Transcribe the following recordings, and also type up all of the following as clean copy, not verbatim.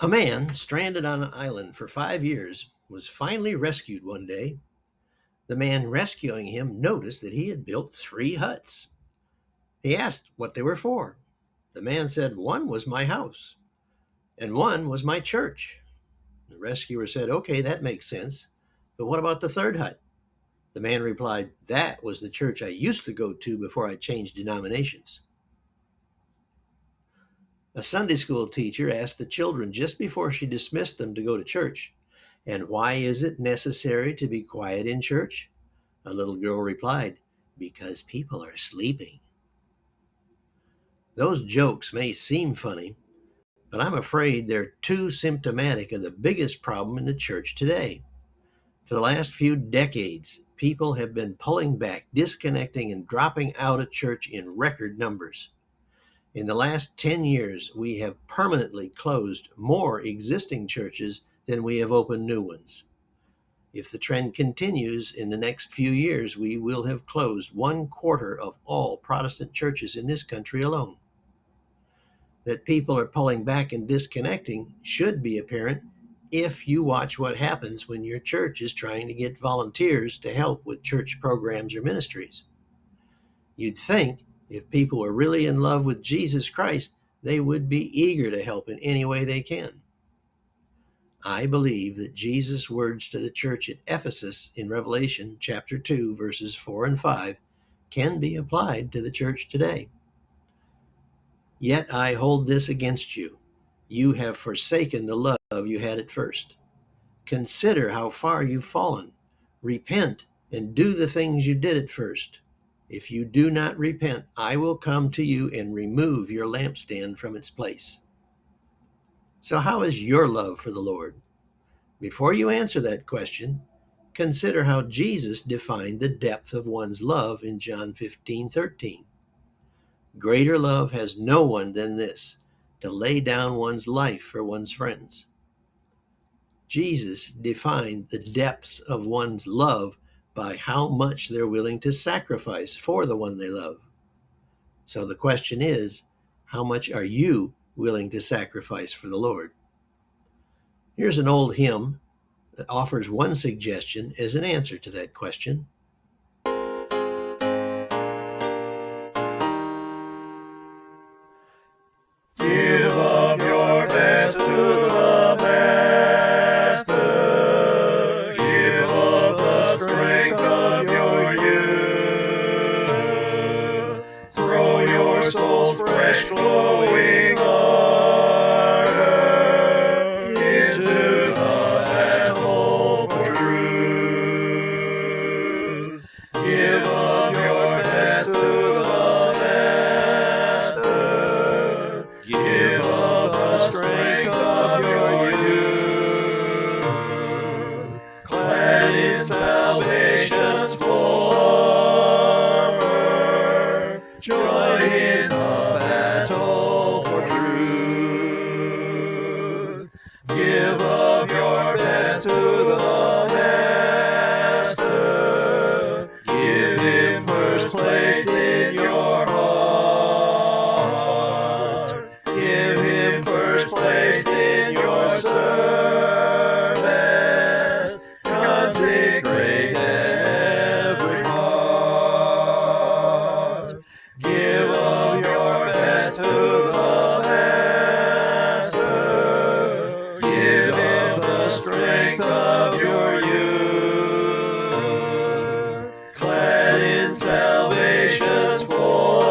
A man stranded on an island for 5 years was finally rescued one day. The man rescuing him noticed that he had built 3 huts. He asked what they were for. The man said, "One was my house, and one was my church." The rescuer said, "Okay, that makes sense. But what about the third hut?" The man replied, "That was the church I used to go to before I changed denominations." A Sunday school teacher asked the children just before she dismissed them to go to church, "And why is it necessary to be quiet in church?" A little girl replied, "Because people are sleeping." Those jokes may seem funny, but I'm afraid they're too symptomatic of the biggest problem in the church today. For the last few decades, people have been pulling back, disconnecting, and dropping out of church in record numbers. In the last 10 years, we have permanently closed more existing churches than we have opened new ones. If the trend continues in the next few years, we will have closed 1/4 of all Protestant churches in this country alone. That people are pulling back and disconnecting should be apparent if you watch what happens when your church is trying to get volunteers to help with church programs or ministries. You'd think if people were really in love with Jesus Christ, they would be eager to help in any way they can. I believe that Jesus' words to the church at Ephesus in Revelation chapter 2, verses 4 and 5 can be applied to the church today. "Yet I hold this against you. You have forsaken the love you had at first. Consider how far you've fallen. Repent and do the things you did at first. If you do not repent, I will come to you and remove your lampstand from its place." So how is your love for the Lord? Before you answer that question, consider how Jesus defined the depth of one's love in John 15:13. "Greater love has no one than this, to lay down one's life for one's friends." Jesus defined the depths of one's love by how much they're willing to sacrifice for the one they love. So the question is, how much are you willing to sacrifice for the Lord? Here's an old hymn that offers one suggestion as an answer to that question. Give of your best to the Master. Give of the strength of your youth. Throw your soul's fresh glowing ardor into the battle for truth. Give of your best to the Master. Give of the strength of your youth. Clad in salvation's full armor, join in the battle for truth. Give of your best to the Master. Give him first place in your heart. Give him first place in your service. Consecrate every part. Give of your best to the Master. Give of the strength of your youth. Clad in salvation's full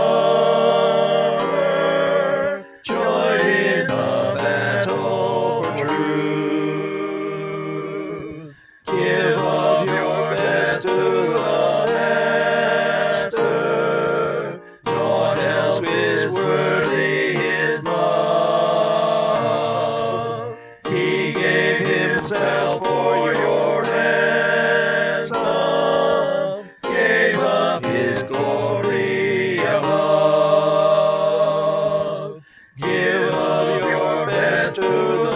armor, join in the battle for truth. Give of your best to the Master. Naught else is worthy his love. He gave himself for your ransom. Gave up his glory above. Give of your best to the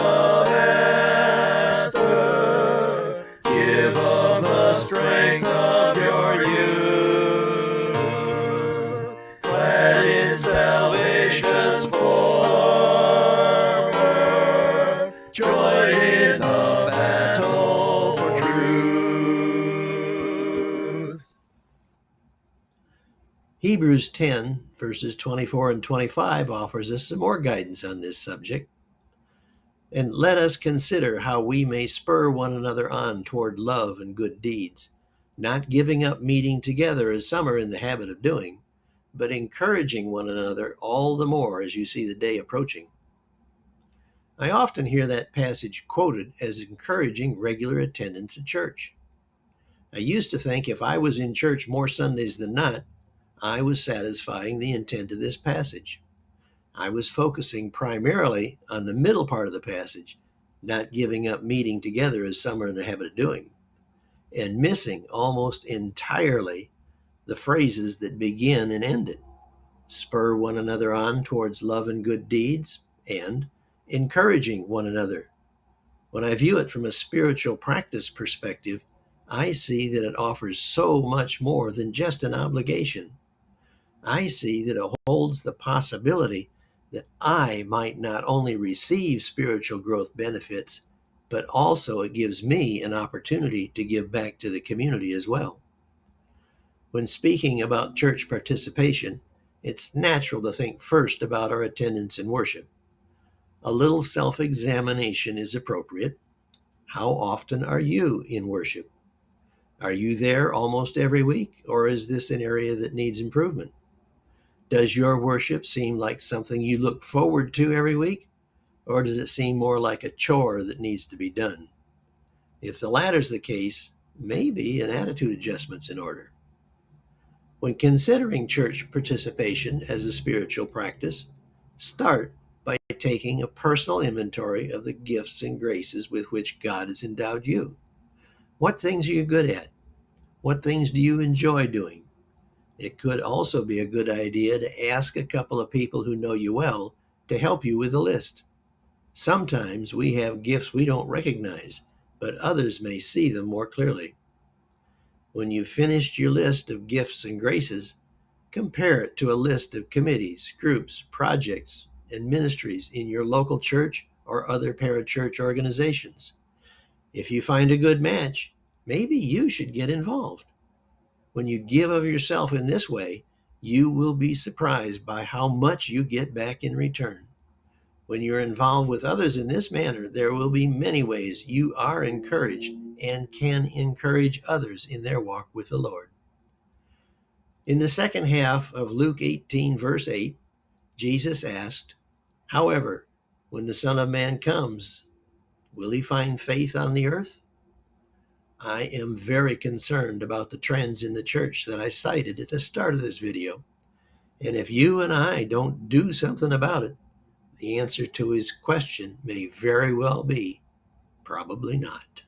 Master. Give of the strength of your youth. Clad in salvation's full armor, Hebrews 10, verses 24 and 25 offers us some more guidance on this subject. And let us consider how we may spur one another on toward love and good deeds, not giving up meeting together as some are in the habit of doing, but encouraging one another all the more as you see the day approaching. I often hear that passage quoted as encouraging regular attendance at church. I used to think if I was in church more Sundays than not, I was satisfying the intent of this passage. I was focusing primarily on the middle part of the passage, not giving up meeting together as some are in the habit of doing, and missing almost entirely the phrases that begin and end it. Spur one another on towards love and good deeds, and encouraging one another. When I view it from a spiritual practice perspective, I see that it offers so much more than just an obligation. I see that it holds the possibility that I might not only receive spiritual growth benefits, but also it gives me an opportunity to give back to the community as well. When speaking about church participation, it's natural to think first about our attendance in worship. A little self-examination is appropriate. How often are you in worship? Are you there almost every week, or is this an area that needs improvement? Does your worship seem like something you look forward to every week, or does it seem more like a chore that needs to be done? If the latter's the case, maybe an attitude adjustment's in order. When considering church participation as a spiritual practice, start by taking a personal inventory of the gifts and graces with which God has endowed you. What things are you good at? What things do you enjoy doing? It could also be a good idea to ask a couple of people who know you well to help you with a list. Sometimes we have gifts we don't recognize, but others may see them more clearly. When you've finished your list of gifts and graces, compare it to a list of committees, groups, projects, and ministries in your local church or other parachurch organizations. If you find a good match, maybe you should get involved. When you give of yourself in this way, you will be surprised by how much you get back in return. When you're involved with others in this manner, there will be many ways you are encouraged and can encourage others in their walk with the Lord. In the second half of Luke 18, verse 8, Jesus asked, "However, when the Son of Man comes, will he find faith on the earth?" I am very concerned about the trends in the church that I cited at the start of this video. And if you and I don't do something about it, the answer to his question may very well be, probably not.